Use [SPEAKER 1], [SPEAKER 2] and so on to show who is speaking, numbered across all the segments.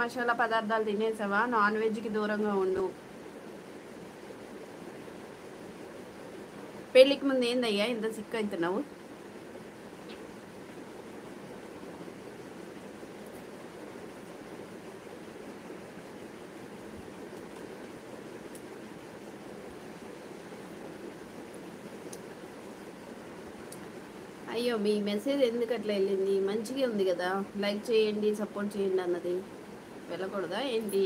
[SPEAKER 1] మసాలా పదార్థాలు తినేసావా? నాన్ వెజ్కి దూరంగా ఉండు. పెళ్ళికి ముందు ఏందయ్యా ఇంత సిక్ అవుతున్నావు? అయ్యో, మీ మెసేజ్ ఎందుకు అట్లా వెళ్ళింది? మంచిగా ఉంది కదా, లైక్ చేయండి, సపోర్ట్ చేయండి అన్నది వెళ్ళకూడదా ఏంటి?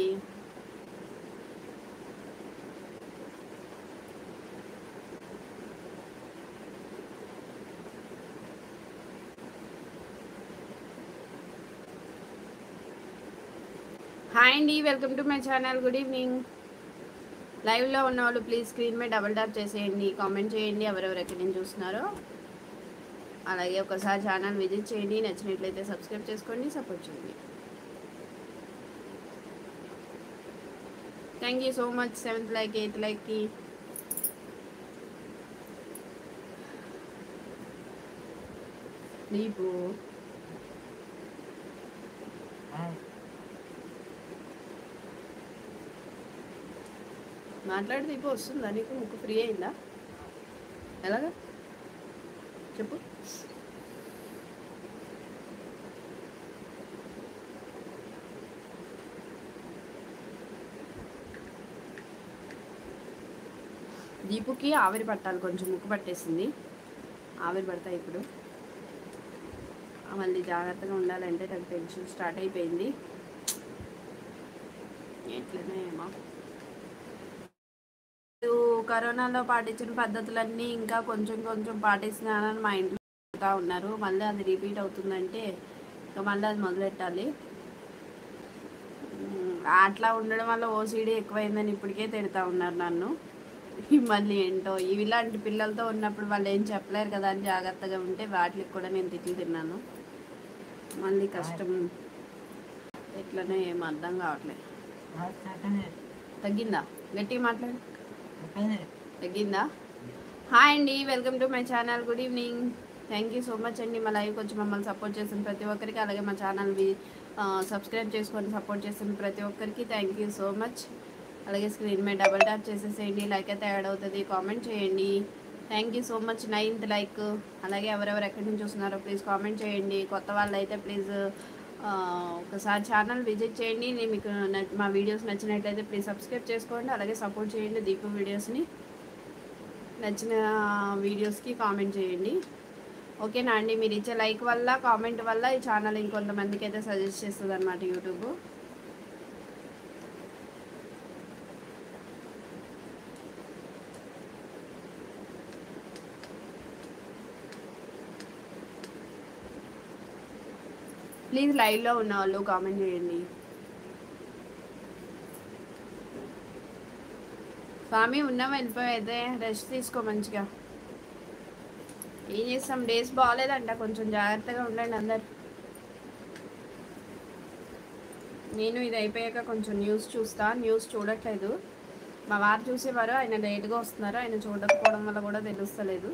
[SPEAKER 1] హాయ్ అండి, welcome to my channel. Good evening. లైవ్లో ఉన్న వాళ్ళు ప్లీజ్ స్క్రీన్ మీద డబుల్ ట్యాప్ చేసేయండి, కామెంట్ చేయండి ఎవరెవరు ఎక్కడి నుంచి చూస్తున్నారో. అలాగే ఒకసారి ఛానల్ విజిట్ చేయండి, నచ్చినట్లయితే సబ్స్క్రైబ్ చేసుకోండి, సపోర్ట్ చేయండి. Thank you so much. 7th like, 8th లైక్కి. దీపు మాట్లాడి దీపు వస్తుందా నీకు? ముక్కు ఫ్రీ అయిందా? ఎలాగా చెప్పు. దీపుకి ఆవిరి పట్టాలి, కొంచెం ముక్కు పట్టేసింది. ఆవిరి పడతాయి ఇప్పుడు. మళ్ళీ జాగ్రత్తగా ఉండాలంటే నాకు టెన్షన్ స్టార్ట్ అయిపోయింది. ఎట్లనే ఏమో. కరోనాలో పాటించిన పద్ధతులన్నీ ఇంకా కొంచెం కొంచెం పాటిస్తున్నానని మా ఇంట్లో ఉన్నారు. మళ్ళీ అది రిపీట్ అవుతుందంటే ఇంకా మళ్ళీ అది మొదలెట్టాలి. అట్లా ఉండడం వల్ల ఓసీడీ ఎక్కువైందని ఇప్పటికే తిడతా ఉన్నారు నన్ను. మళ్ళీ ఏంటో ఇలాంటి పిల్లలతో ఉన్నప్పుడు వాళ్ళు ఏం చెప్పలేరు కదా అని జాగ్రత్తగా ఉంటే వాటికి కూడా నేను తిట్లు తిన్నాను. మళ్ళీ కష్టం. ఎట్లనే ఏం అర్థం కావట్లేదు. తగ్గిందా? గట్టిగా మాట్లాడు. తగ్గిందా? హాయ్ అండి, welcome to my channel. Good evening. Thank you so much అండి మా లైవ్కి వచ్చి మమ్మల్ని సపోర్ట్ చేసిన ప్రతి ఒక్కరికి, అలాగే మా ఛానల్ని సబ్స్క్రైబ్ చేసుకొని సపోర్ట్ చేసిన ప్రతి ఒక్కరికి థ్యాంక్ యూ సో మచ్. అలాగే స్క్రీన్ మీద డబల్ ట్యాప్ చేసేసేయండి, లైక్ అయితే యాడ్ అవుతుంది, కామెంట్ చేయండి. Thank you so much. 9th like. అలాగే ఎవరెవరు ఎక్కడి నుంచి చూస్తున్నారో ప్లీజ్ కామెంట్ చేయండి. కొత్త వాళ్ళు అయితే ప్లీజ్ ఒకసారి ఛానల్ విజిట్ చేయండి. మీకు మా వీడియోస్ నచ్చినట్లయితే ప్లీజ్ సబ్స్క్రైబ్ చేసుకోండి, అలాగే సపోర్ట్ చేయండి. దీపు వీడియోస్ని నచ్చిన వీడియోస్కి కామెంట్ చేయండి. ఓకేనా అండి? మీరు ఇచ్చే లైక్ వల్ల, కామెంట్ వల్ల ఈ ఛానల్ ఇంకొంతమందికి అయితే సజెస్ట్ చేస్తుంది అనమాట యూట్యూబ్. ప్లీజ్ లైవ్లో ఉన్న వాళ్ళు కామెంట్ చేయండి. స్వామి ఉన్నాం, వెళ్ళిపోయితే రెస్ట్ తీసుకో మంచిగా. ఏం చేస్తాం, డేస్ బాగాలేదంట, కొంచెం జాగ్రత్తగా ఉండండి అందరు. నేను ఇది అయిపోయాక కొంచెం న్యూస్ చూస్తా. న్యూస్ చూడట్లేదు, మా వారు చూసేవారు, ఆయన లేట్గా వస్తున్నారు. ఆయన చూడకపోవడం వల్ల కూడా తెలుస్తలేదు.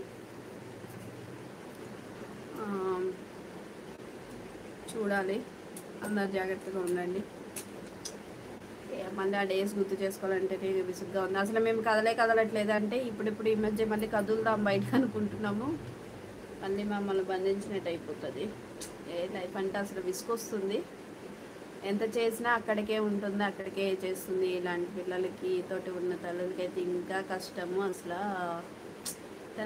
[SPEAKER 1] చూడాలి, అందరు జాగ్రత్తగా ఉండండి. మళ్ళీ ఆ డేస్ గుర్తు చేసుకోవాలంటే విసుగ్గా ఉంది. అసలు మేము కదలట్లేదు అంటే ఇప్పుడిప్పుడు ఈ మధ్య మళ్ళీ కదులుదాం బయట అనుకుంటున్నాము. మళ్ళీ మమ్మల్ని బంధించినట్టు అయిపోతుంది. ఏ లైఫ్ అంటే అసలు విసుకొస్తుంది. ఎంత చేసినా అక్కడికే ఉంటుంది, అక్కడికే చేస్తుంది. ఇలాంటి పిల్లలకి తోటి ఉన్న తల్లులకి అయితే ఇంకా కష్టము. అసలు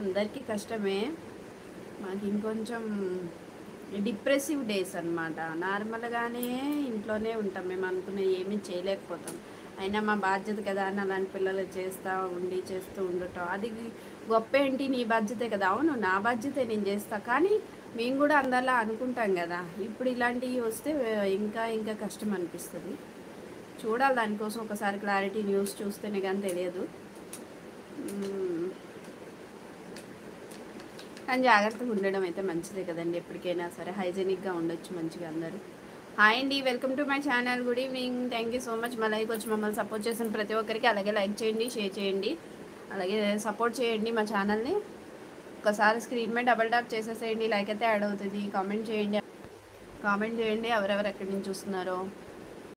[SPEAKER 1] అందరికీ కష్టమే. మాకు ఇంకొంచెం డిప్రెసివ్ డేస్ అనమాట. నార్మల్గానే ఇంట్లోనే ఉంటాం, మేము అనుకునే ఏమీ చేయలేకపోతాం. అయినా మా బాధ్యత కదా అని అలాంటి పిల్లలు చేస్తూ ఉండటం అది గొప్ప ఏంటి? నీ బాధ్యతే కదా. అవును, నా బాధ్యతే, నేను చేస్తా. కానీ మేము కూడా అందరిలా అనుకుంటాం కదా. ఇప్పుడు ఇలాంటివి వస్తే ఇంకా ఇంకా కష్టం అనిపిస్తుంది. చూడాలి, దానికోసం ఒకసారి క్లారిటీ న్యూస్ చూస్తేనే కానీ తెలియదు. కానీ జాగ్రత్తగా ఉండడం అయితే మంచిదే కదండి. ఎప్పటికైనా సరే హైజెనిక్గా ఉండొచ్చు మంచిగా అందరూ. హాయ్ అండి, welcome to my channel. Good evening. Thank you so much మా లైక్ వచ్చి మమ్మల్ని సపోర్ట్ చేసిన ప్రతి ఒక్కరికి. అలాగే లైక్ చేయండి, షేర్ చేయండి, అలాగే సపోర్ట్ చేయండి మా ఛానల్ని. ఒకసారి స్క్రీన్ మీద డబల్ ట్యాప్ చేసేసేయండి, లైక్ అయితే యాడ్ అవుతుంది. కామెంట్ చేయండి ఎవరెవరు ఎక్కడి నుంచి చూస్తున్నారో.